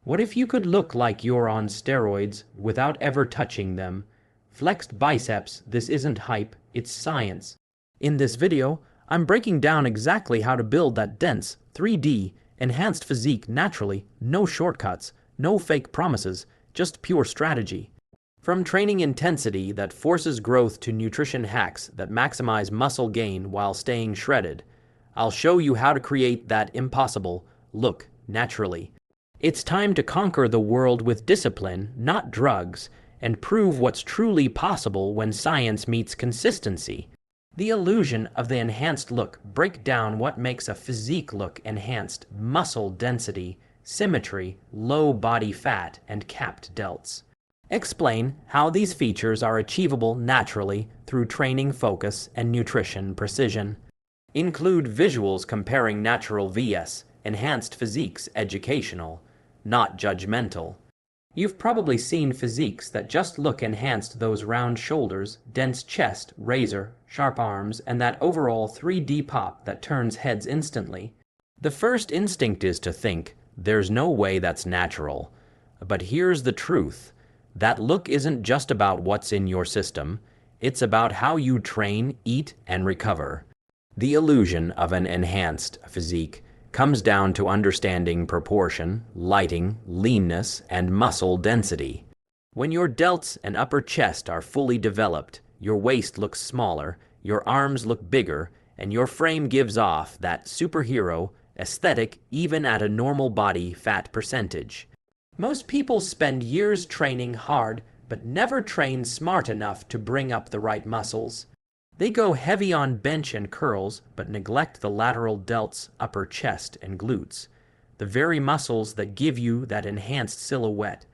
What if you could look like you're on steroids without ever touching them? Flexed biceps, this isn't hype, it's science. In this video, I'm breaking down exactly how to build that dense, 3D, enhanced physique naturally, no shortcuts, no fake promises, just pure strategy. From training intensity that forces growth to nutrition hacks that maximize muscle gain while staying shredded, I'll show you how to create that impossible look naturally. It's time to conquer the world with discipline, not drugs, and prove what's truly possible when science meets consistency. The illusion of the enhanced look. Break down what makes a physique look enhanced: muscle density, symmetry, low body fat, and capped delts. Explain how these features are achievable naturally through training focus and nutrition precision. Include visuals comparing natural vs. enhanced physiques, educational, not judgmental. You've probably seen physiques that just look enhanced: those round shoulders, dense chest, razor sharp arms, and that overall 3D pop that turns heads instantly. The first instinct is to think, there's no way that's natural. But here's the truth. That look isn't just about what's in your system, it's about how you train, eat, and recover. The illusion of an enhanced physique comes down to understanding proportion, lighting, leanness, and muscle density. When your delts and upper chest are fully developed, your waist looks smaller, your arms look bigger, and your frame gives off that superhero aesthetic even at a normal body fat percentage. Most people spend years training hard, but never train smart enough to bring up the right muscles. They go heavy on bench and curls, but neglect the lateral delts, upper chest, and glutes, the very muscles that give you that enhanced silhouette.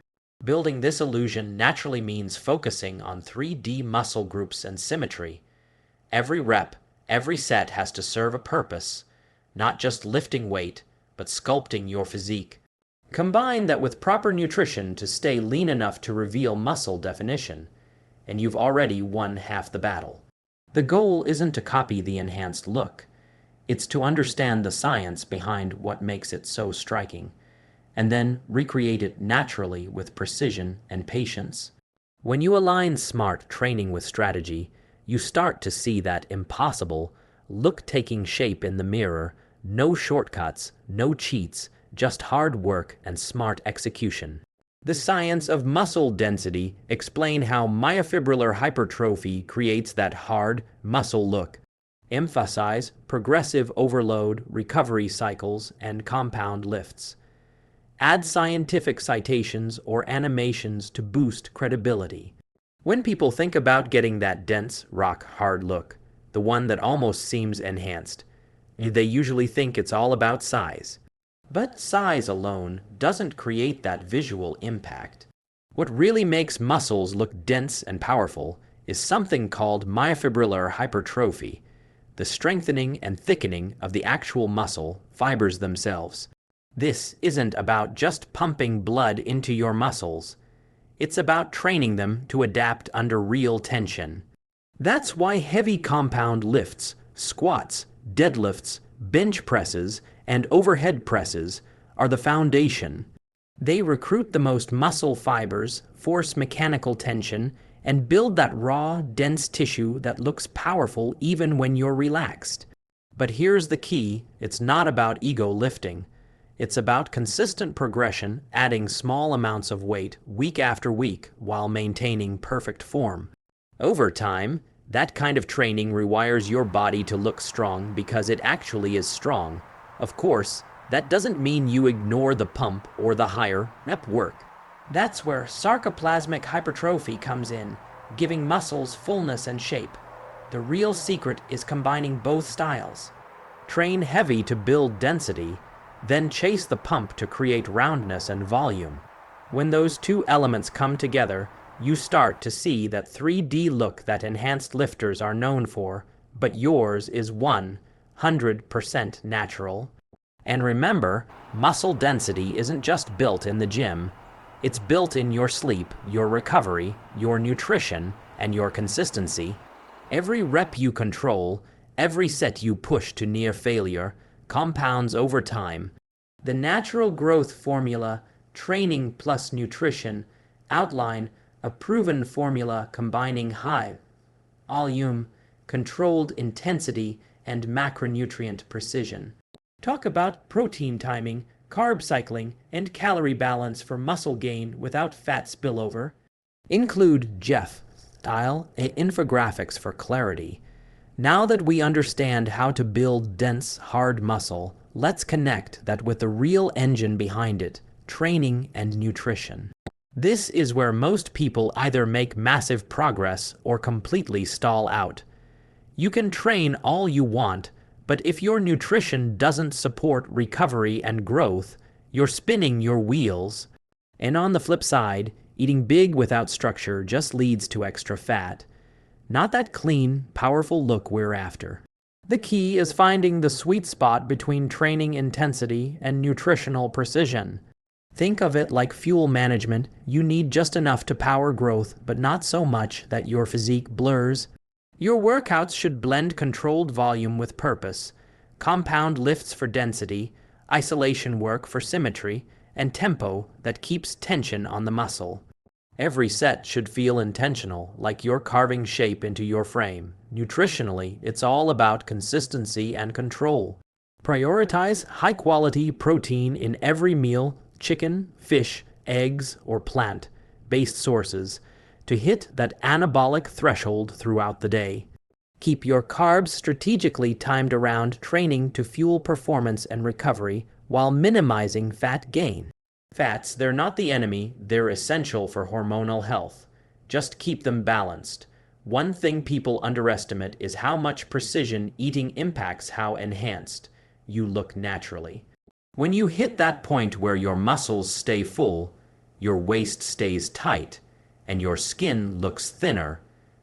Building this illusion naturally means focusing on 3D muscle groups and symmetry. Every rep, every set has to serve a purpose, not just lifting weight, but sculpting your physique. Combine that with proper nutrition to stay lean enough to reveal muscle definition, and you've already won half the battle. The goal isn't to copy the enhanced look. It's to understand the science behind what makes it so striking, and then recreate it naturally with precision and patience. When you align smart training with strategy, you start to see that impossible look taking shape in the mirror. No shortcuts, no cheats, just hard work and smart execution. The science of muscle density. Explain how myofibrillar hypertrophy creates that hard muscle look. Emphasize progressive overload, recovery cycles, and compound lifts. Add scientific citations or animations to boost credibility. When people think about getting that dense, rock-hard look, the one that almost seems enhanced, they usually think it's all about size. But size alone doesn't create that visual impact. What really makes muscles look dense and powerful is something called myofibrillar hypertrophy, the strengthening and thickening of the actual muscle fibers themselves. This isn't about just pumping blood into your muscles. It's about training them to adapt under real tension. That's why heavy compound lifts, squats, deadlifts, bench presses, and overhead presses are the foundation. They recruit the most muscle fibers, force mechanical tension, and build that raw, dense tissue that looks powerful even when you're relaxed. But here's the key: it's not about ego lifting. It's about consistent progression, adding small amounts of weight week after week while maintaining perfect form. Over time, that kind of training rewires your body to look strong because it actually is strong. Of course, that doesn't mean you ignore the pump or the higher rep work. That's where sarcoplasmic hypertrophy comes in, giving muscles fullness and shape. The real secret is combining both styles. Train heavy to build density, then chase the pump to create roundness and volume. When those two elements come together, you start to see that 3D look that enhanced lifters are known for, but yours is 100% natural. And remember, muscle density isn't just built in the gym. It's built in your sleep, your recovery, your nutrition, and your consistency. Every rep you control, every set you push to near failure, compounds over time. The natural growth formula: Training plus Nutrition outline a proven formula combining high volume, controlled intensity, and macronutrient precision. Talk about protein timing, carb cycling, and calorie balance for muscle gain without fat spillover. Include Jeff-style infographics for clarity. Now that we understand how to build dense, hard muscle, let's connect that with the real engine behind it, training and nutrition. This is where most people either make massive progress or completely stall out. You can train all you want, but if your nutrition doesn't support recovery and growth, you're spinning your wheels. And on the flip side, eating big without structure just leads to extra fat. Not that clean, powerful look we're after. The key is finding the sweet spot between training intensity and nutritional precision. Think of it like fuel management. You need just enough to power growth, but not so much that your physique blurs. Your workouts should blend controlled volume with purpose, compound lifts for density, isolation work for symmetry, and tempo that keeps tension on the muscle. Every set should feel intentional, like you're carving shape into your frame. Nutritionally, it's all about consistency and control. Prioritize high-quality protein in every meal, chicken, fish, eggs, or plant-based sources, to hit that anabolic threshold throughout the day. Keep your carbs strategically timed around training to fuel performance and recovery while minimizing fat gain. Fats, they're not the enemy, they're essential for hormonal health. Just keep them balanced. One thing people underestimate is how much precision eating impacts how enhanced you look naturally. When you hit that point where your muscles stay full, your waist stays tight, and your skin looks thinner,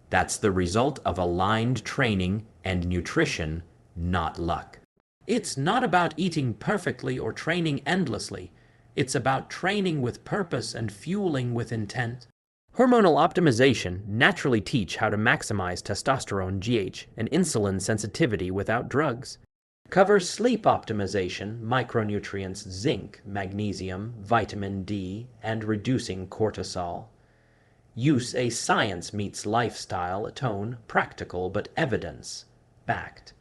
that's the result of aligned training and nutrition, not luck. It's not about eating perfectly or training endlessly. It's about training with purpose and fueling with intent. Hormonal optimization naturally teach how to maximize testosterone, GH, and insulin sensitivity without drugs. Cover sleep optimization, micronutrients, zinc, magnesium, vitamin D, and reducing cortisol. Use a science meets lifestyle tone, practical but evidence-backed.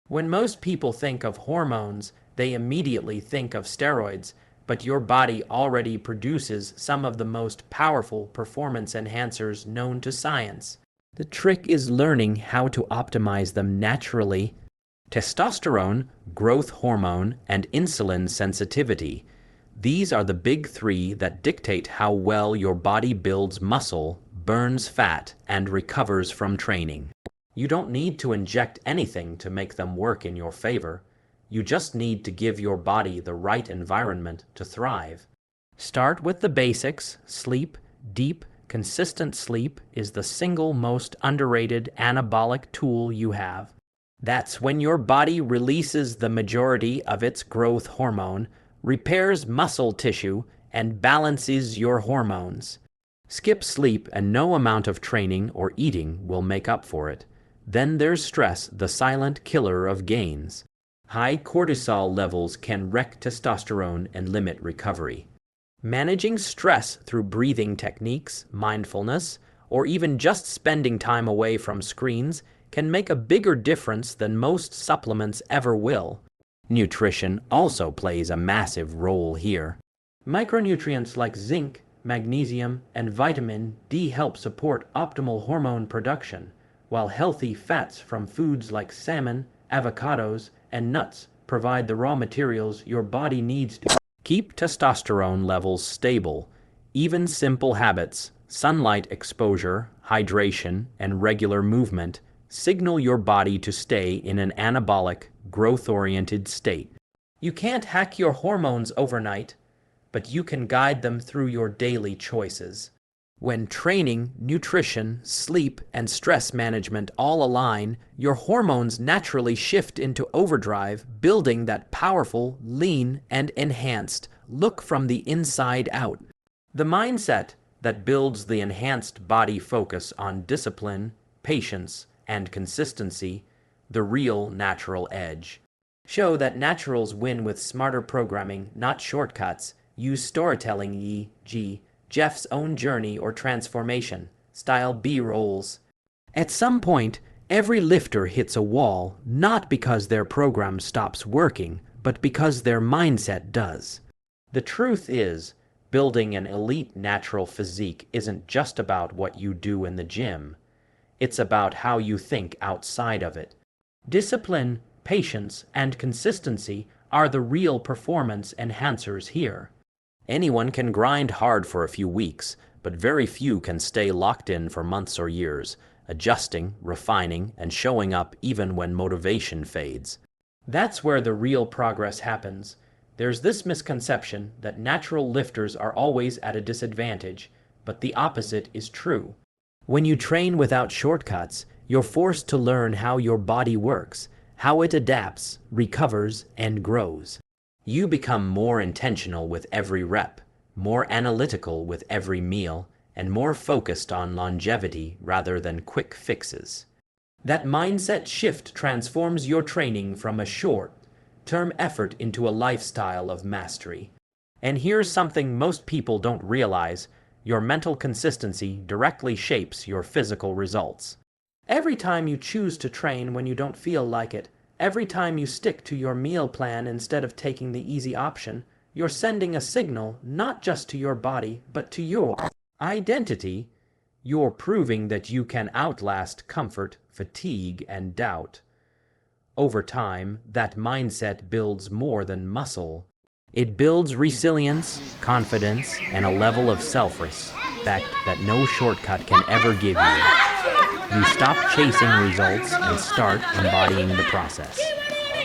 When most people think of hormones, they immediately think of steroids, but your body already produces some of the most powerful performance enhancers known to science. The trick is learning how to optimize them naturally. Testosterone, growth hormone, and insulin sensitivity. These are the big three that dictate how well your body builds muscle, burns fat, and recovers from training. You don't need to inject anything to make them work in your favor. You just need to give your body the right environment to thrive. Start with the basics. Sleep. Deep, consistent sleep is the single most underrated anabolic tool you have. That's when your body releases the majority of its growth hormone, repairs muscle tissue, and balances your hormones. Skip sleep and no amount of training or eating will make up for it. Then there's stress, the silent killer of gains. High cortisol levels can wreck testosterone and limit recovery. Managing stress through breathing techniques, mindfulness, or even just spending time away from screens can make a bigger difference than most supplements ever will. Nutrition also plays a massive role here. Micronutrients like zinc, magnesium, and vitamin D help support optimal hormone production, while healthy fats from foods like salmon, avocados, and nuts provide the raw materials your body needs to keep testosterone levels stable. Even simple habits, sunlight exposure, hydration, and regular movement signal your body to stay in an anabolic, growth-oriented state. You can't hack your hormones overnight, but you can guide them through your daily choices. When training, nutrition, sleep, and stress management all align, your hormones naturally shift into overdrive, building that powerful, lean, and enhanced look from the inside out. The mindset that builds the enhanced body focus on discipline, patience, and consistency, the real natural edge. Show that naturals win with smarter programming, not shortcuts, Use storytelling, e.g., Jeff's own journey or transformation, style B-rolls. At some point, every lifter hits a wall, not because their program stops working, but because their mindset does. The truth is, building an elite natural physique isn't just about what you do in the gym. It's about how you think outside of it. Discipline, patience, and consistency are the real performance enhancers here. Anyone can grind hard for a few weeks, but very few can stay locked in for months or years, adjusting, refining, and showing up even when motivation fades. That's where the real progress happens. There's this misconception that natural lifters are always at a disadvantage, but the opposite is true. When you train without shortcuts, you're forced to learn how your body works, how it adapts, recovers, and grows. You become more intentional with every rep, more analytical with every meal, and more focused on longevity rather than quick fixes. That mindset shift transforms your training from a short-term effort into a lifestyle of mastery. And here's something most people don't realize: your mental consistency directly shapes your physical results. Every time you choose to train when you don't feel like it, every time you stick to your meal plan instead of taking the easy option, you're sending a signal not just to your body, but to your identity. You're proving that you can outlast comfort, fatigue, and doubt. Over time, that mindset builds more than muscle. It builds resilience, confidence, and a level of self-respect that no shortcut can ever give you. You stop chasing results and start embodying the process.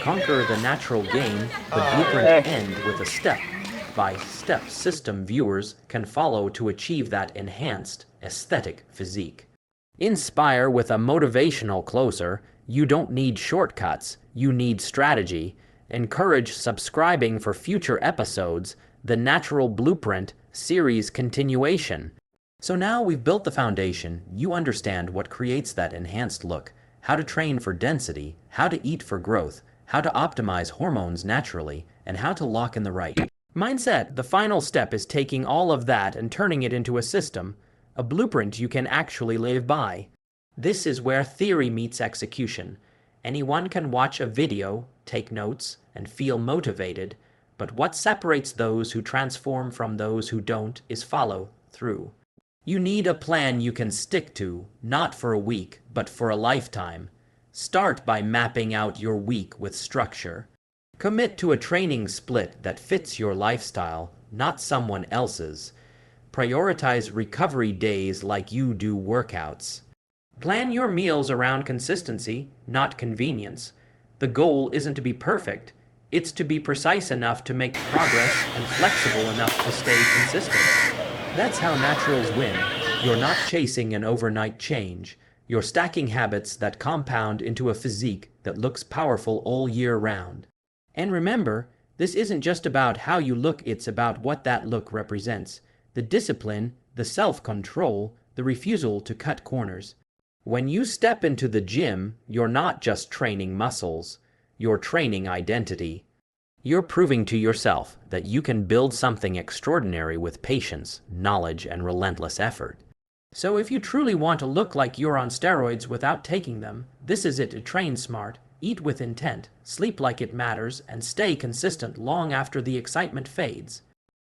Conquer the natural game, the blueprint end with a step-by-step system viewers can follow to achieve that enhanced, aesthetic physique. Inspire with a motivational closer. You don't need shortcuts, you need strategy. Encourage subscribing for future episodes, the Natural Blueprint series continuation. So now we've built the foundation, you understand what creates that enhanced look, how to train for density, how to eat for growth, how to optimize hormones naturally, and how to lock in the right mindset. The final step is taking all of that and turning it into a system, a blueprint you can actually live by. This is where theory meets execution. Anyone can watch a video, take notes, and feel motivated, but what separates those who transform from those who don't is follow through. You need a plan you can stick to, not for a week, but for a lifetime. Start by mapping out your week with structure. Commit to a training split that fits your lifestyle, not someone else's. Prioritize recovery days like you do workouts. Plan your meals around consistency, not convenience. The goal isn't to be perfect. It's to be precise enough to make progress and flexible enough to stay consistent. That's how naturals win. You're not chasing an overnight change. You're stacking habits that compound into a physique that looks powerful all year round. And remember, this isn't just about how you look, it's about what that look represents. The discipline, the self-control, the refusal to cut corners. When you step into the gym, you're not just training muscles, you're training identity. You're proving to yourself that you can build something extraordinary with patience, knowledge, and relentless effort. So if you truly want to look like you're on steroids without taking them, this is it. Train smart, eat with intent, sleep like it matters, and stay consistent long after the excitement fades.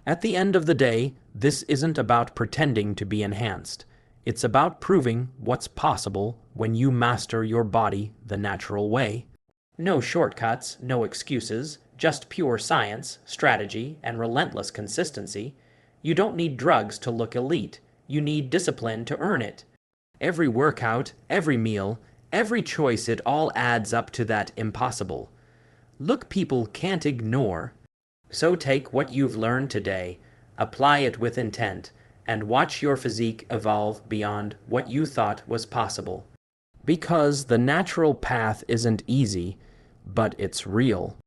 At the end of the day, this isn't about pretending to be enhanced. It's about proving what's possible when you master your body the natural way. No shortcuts, no excuses, just pure science, strategy, and relentless consistency. You don't need drugs to look elite. You need discipline to earn it. Every workout, every meal, every choice, it all adds up to that impossible look people can't ignore. So take what you've learned today, apply it with intent, and watch your physique evolve beyond what you thought was possible. Because the natural path isn't easy, but it's real.